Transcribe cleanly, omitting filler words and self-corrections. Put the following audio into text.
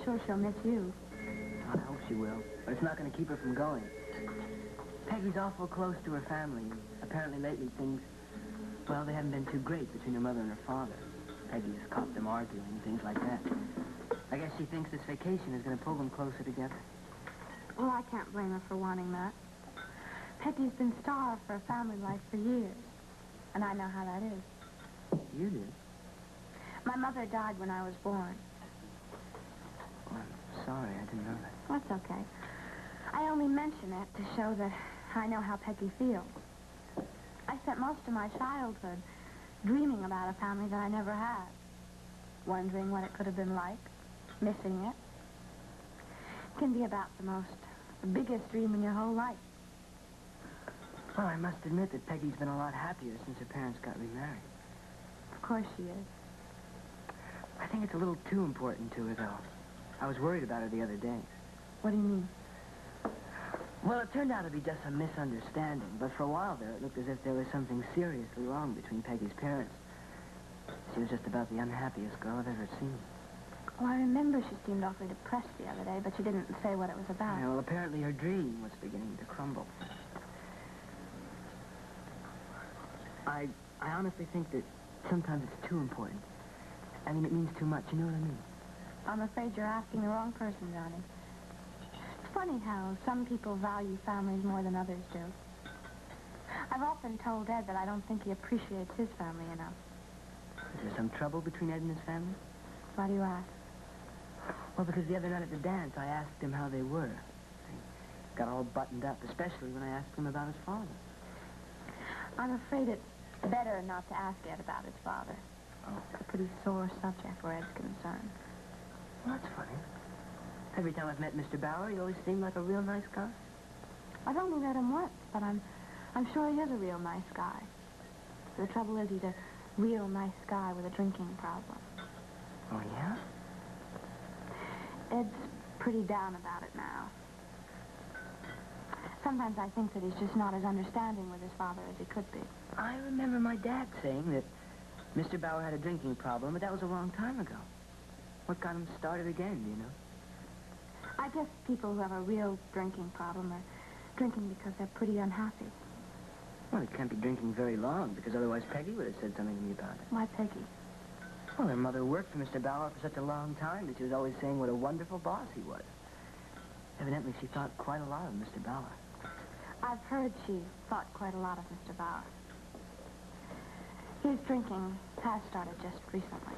sure she'll miss you. I hope she will, but it's not going to keep her from going. Peggy's awful close to her family. Apparently lately things, well, they haven't been too great between her mother and her father. Peggy's caught them arguing, things like that. I guess she thinks this vacation is going to pull them closer together. Well, I can't blame her for wanting that. Peggy's been starved for a family life for years, and I know how that is. You did? My mother died when I was born. Oh, I'm sorry, I didn't know that. That's okay. I only mention it to show that I know how Peggy feels. I spent most of my childhood dreaming about a family that I never had, wondering what it could have been like, missing it. It can be about the biggest dream in your whole life. Well, I must admit that Peggy's been a lot happier since her parents got remarried. Of course she is. I think it's a little too important to her, though. I was worried about her the other day. What do you mean? Well, it turned out to be just a misunderstanding, but for a while there, it looked as if there was something seriously wrong between Peggy's parents. She was just about the unhappiest girl I've ever seen. Well, I remember she seemed awfully depressed the other day, but she didn't say what it was about. Yeah, well, apparently her dream was beginning to crumble. I honestly think that sometimes it's too important. I mean, it means too much, you know what I mean? I'm afraid you're asking the wrong person, Johnny. It's funny how some people value families more than others do. I've often told Ed that I don't think he appreciates his family enough. Is there some trouble between Ed and his family? Why do you ask? Well, because the other night at the dance, I asked him how they were. They got all buttoned up, especially when I asked him about his father. I'm afraid it's better not to ask Ed about his father. Oh. It's a pretty sore subject where Ed's concerned. Well, that's funny. Every time I've met Mr. Bauer, he always seemed like a real nice guy. I've only met him once, but I'm sure he is a real nice guy. The trouble is he's a real nice guy with a drinking problem. Oh, yeah? Ed's pretty down about it now. Sometimes I think that he's just not as understanding with his father as he could be. I remember my dad saying that Mr. Bauer had a drinking problem, but that was a long time ago. What got him started again, do you know? I guess people who have a real drinking problem are drinking because they're pretty unhappy. Well, it can't be drinking very long, because otherwise Peggy would have said something to me about it. Why Peggy? Well, her mother worked for Mr. Bauer for such a long time that she was always saying what a wonderful boss he was. Evidently, she thought quite a lot of Mr. Bauer. I've heard she thought quite a lot of Mr. Bauer. His drinking has started just recently.